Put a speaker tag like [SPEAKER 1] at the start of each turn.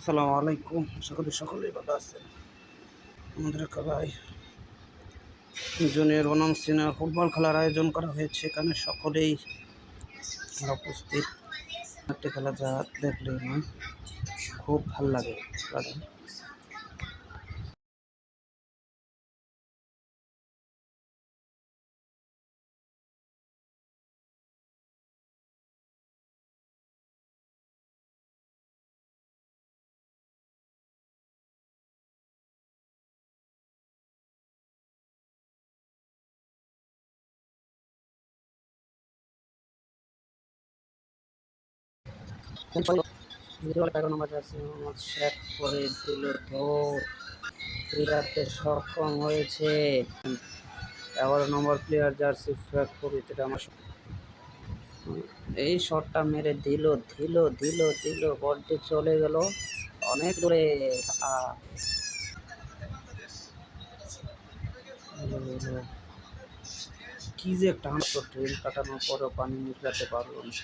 [SPEAKER 1] আসসালামু আলাইকুম। আশা করি সকলেই ভালো আছেন। আমাদের একটা ভাই জুনিয়র বনাম সিনিয়র ফুটবল খেলার আয়োজন করা হয়েছে। এখানে সকলেই উপস্থিত। একটা খেলা যা দেখলেই না খুব ভাল লাগে খেলাটা। এগারো নম্বর আছে মোহাম্মদ শেখ করে দিল দৌড়, ক্রীড়াতে সক্ষম হয়েছে। 11 নম্বর প্লেয়ার জার্সি ফ্যাক্টরিতে আমার এই শটটা মেরে দিল দিল দিল দিল বলটি চলে গেল অনেক দূরে। কি যে একটা ড্রিল কাটানোর পরেও পানি নিকলাতে পারলো না।